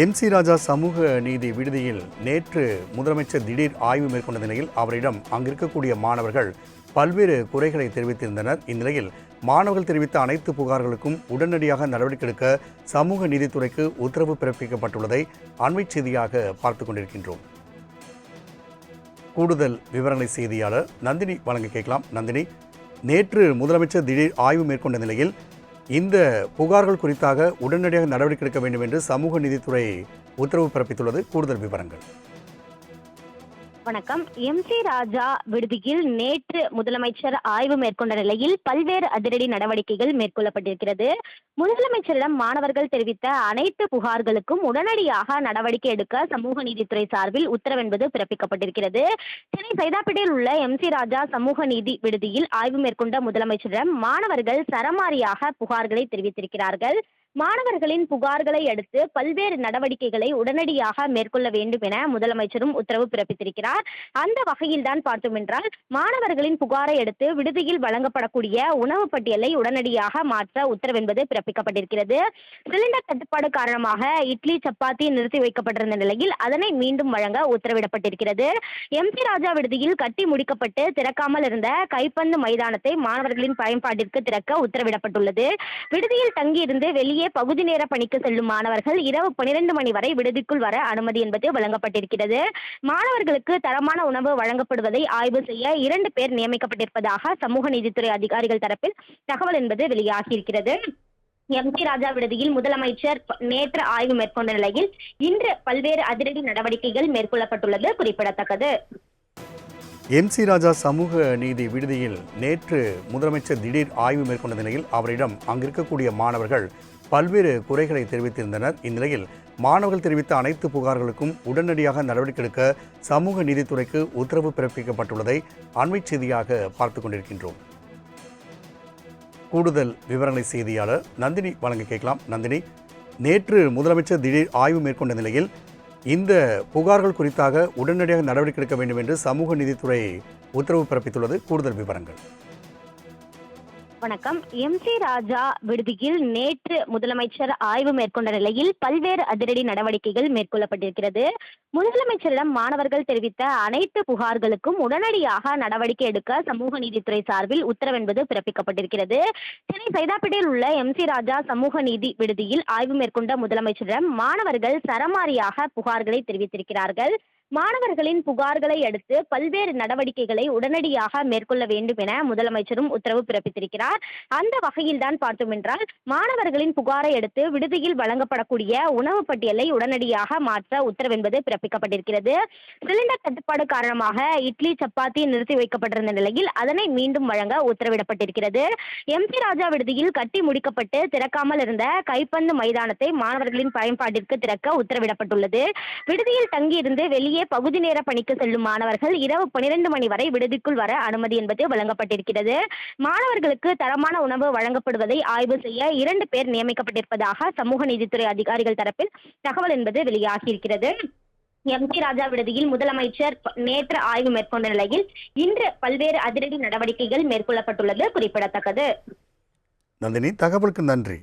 MC. ராஜா சமூக நீதி விடுதியில் நேற்று முதலமைச்சர் திடீர் ஆய்வு மேற்கொண்ட நிலையில் அவரிடம் அங்கிருக்கக்கூடிய மாணவர்கள் பல்வேறு குறைகளை தெரிவித்திருந்தனர். இந்நிலையில் மாணவர்கள் தெரிவித்த அனைத்து புகார்களுக்கும் உடனடியாக நடவடிக்கை எடுக்க சமூக நீதித்துறைக்கு உத்தரவு பிறப்பிக்கப்பட்டுள்ளதை அண்மை செய்தியாக பார்த்துக் கொண்டிருக்கின்றோம். கூடுதல் விவரங்களை செய்தியாளர் நந்தினி வழங்க கேட்கலாம். நந்தினி, நேற்று முதலமைச்சர் திடீர் ஆய்வு மேற்கொண்ட நிலையில் இந்த புகார்கள் குறித்தாக உடனடியாக நடவடிக்கை எடுக்க வேண்டும் என்று சமூக நீதித்துறை உத்தரவு பிறப்பித்துள்ளது. கூடுதல் விவரங்கள். வணக்கம். எம்.சி. ராஜா விடுதியில் நேற்று முதலமைச்சர் ஆய்வு மேற்கொண்ட நிலையில் பல்வேறு அதிரடி நடவடிக்கைகள் மேற்கொள்ளப்பட்டிருக்கிறது. முதலமைச்சரிடம் மாணவர்கள் தெரிவித்த அனைத்து புகார்களுக்கும் உடனடியாக நடவடிக்கை எடுக்க சமூக நீதித்துறை சார்பில் உத்தரவு என்பது பிறப்பிக்கப்பட்டிருக்கிறது. சென்னை சைதாப்பேட்டையில் உள்ள எம்.சி. ராஜா சமூக நீதி விடுதியில் ஆய்வு மேற்கொண்ட முதலமைச்சரிடம் மாணவர்கள் சரமாரியாக புகார்களை தெரிவித்திருக்கிறார்கள். மாணவர்களின் புகார்களை அடுத்து பல்வேறு நடவடிக்கைகளை உடனடியாக மேற்கொள்ள வேண்டும் என முதலமைச்சரும் உத்தரவு பிறப்பித்திருக்கிறார். அந்த வகையில்தான் பார்த்தோம் என்றால், மாணவர்களின் புகாரை அடுத்து விடுதியில் வழங்கப்படக்கூடிய உணவு பட்டியலை உடனடியாக மாற்ற உத்தரவு என்பது பிறப்பிக்கப்பட்டிருக்கிறது. சிலிண்டர் தட்டுப்பாடு காரணமாக இட்லி, சப்பாத்தி நிறுத்தி வைக்கப்பட்டிருந்த நிலையில் அதனை மீண்டும் வழங்க உத்தரவிடப்பட்டிருக்கிறது. எம்.சி. ராஜா விடுதியில் கட்டி முடிக்கப்பட்டு திறக்காமல் இருந்த கைப்பந்து மைதானத்தை மாணவர்களின் பயன்பாட்டிற்கு திறக்க உத்தரவிடப்பட்டுள்ளது. விடுதியில் தங்கியிருந்து வெளியே பகுதி நேர பணிக்கு செல்லும் மாணவர்கள் இரவு 12 மணி வரை விடுதிக்குள் வர அனுமதி என்பது வழங்கப்பட்டிருக்கிறது. மாணவர்களுக்கு தரமான உணவு வழங்கப்படுவதை ஆய்வு செய்ய 2 பேர் நியமிக்கப்பட்டிருப்பதாக சமூக நீதித்துறை அதிகாரிகள் தரப்பில் தகவல் என்பது வெளியாகியிருக்கிறது. எம்.சி. ராஜா விடுதியில் முதலமைச்சர் நேற்று ஆய்வு மேற்கொண்ட நிலையில் இன்று பல்வேறு அதிரடி நடவடிக்கைகள் மேற்கொள்ளப்பட்டுள்ளது குறிப்பிடத்தக்கது. எம்.சி. ராஜா சமூக நீதி விடுதியில் நேற்று முதலமைச்சர் திடீர் ஆய்வு மேற்கொண்ட நிலையில் அவரிடம் அங்கிருக்கக்கூடிய மாணவர்கள் பல்வேறு குறைகளை தெரிவித்திருந்தனர். இந்நிலையில் மாணவர்கள் தெரிவித்த அனைத்து புகார்களுக்கும் உடனடியாக நடவடிக்கை எடுக்க சமூக நீதித்துறைக்கு உத்தரவு பிறப்பிக்கப்பட்டுள்ளதை அண்மை செய்தியாக பார்த்துக் கொண்டிருக்கின்றோம். கூடுதல் விவரங்களை செய்தியாளர் நந்தினி வழங்க கேட்கலாம். நந்தினி, நேற்று முதலமைச்சர் திடீர் ஆய்வு மேற்கொண்ட நிலையில் இந்த புகார்கள் குறித்தாக உடனடியாக நடவடிக்கை எடுக்க வேண்டும் என்று சமூக நீதித்துறை உத்தரவு பிறப்பித்துள்ளது. கூடுதல் விவரங்கள். வணக்கம். எம்.சி. ராஜா விடுதியில் நேற்று முதலமைச்சர் ஆய்வு மேற்கொண்ட நிலையில் பல்வேறு அதிரடி நடவடிக்கைகள் மேற்கொள்ளப்பட்டிருக்கிறது. முதலமைச்சரிடம் மாணவர்கள் தெரிவித்த அனைத்து புகார்களுக்கும் உடனடியாக நடவடிக்கை எடுக்க சமூக நீதித்துறை சார்பில் உத்தரவு என்பது பிறப்பிக்கப்பட்டிருக்கிறது. சென்னை சைதாப்பேட்டையில் உள்ள எம்.சி. ராஜா சமூக நீதி விடுதியில் ஆய்வு மேற்கொண்ட முதலமைச்சரிடம் மாணவர்கள் சரமாரியாக புகார்களை தெரிவித்திருக்கிறார்கள். மாணவர்களின் புகார்களை அடுத்து பல்வேறு நடவடிக்கைகளை உடனடியாக மேற்கொள்ள வேண்டும் என முதலமைச்சரும் உத்தரவு பிறப்பித்திருக்கிறார். அந்த வகையில்தான் பார்த்தோம் என்றால், மாணவர்களின் புகாரை அடுத்து விடுதியில் வழங்கப்படக்கூடிய உணவு பட்டியலை உடனடியாக மாற்ற உத்தரவு என்பது பிறப்பிக்கப்பட்டிருக்கிறது. சிலிண்டர் தட்டுப்பாடு காரணமாக இட்லி, சப்பாத்தி நிறுத்தி வைக்கப்பட்டிருந்த நிலையில் அதனை மீண்டும் வழங்க உத்தரவிடப்பட்டிருக்கிறது. எம்.சி. ராஜா விடுதியில் கட்டி முடிக்கப்பட்டு திறக்காமல் இருந்த கைப்பந்து மைதானத்தை மாணவர்களின் பயன்பாட்டிற்கு திறக்க உத்தரவிடப்பட்டுள்ளது. விடுதியில் தங்கியிருந்து வெளியே பகுதி நேர பணிக்கு செல்லும் மாணவர்கள் இரவு 12 மணி வரை விடுதிக்குள் வர அனுமதி என்பது வழங்கப்பட்டிருக்கிறது. மாணவர்களுக்கு தரமான உணவு வழங்கப்படுவதை ஆய்வு செய்ய 2 பேர் நியமிக்கப்பட்டிருப்பதாக சமூக நீதித்துறை அதிகாரிகள் தரப்பில் தகவல் என்பது வெளியாகியிருக்கிறது. எம்.சி. ராஜா விடுதியில் முதலமைச்சர் நேற்று ஆய்வு மேற்கொண்ட நிலையில் இன்று பல்வேறு அதிரடி நடவடிக்கைகள் மேற்கொள்ளப்பட்டுள்ளது குறிப்பிடத்தக்கது. நந்தினி, தகவலுக்கு நன்றி.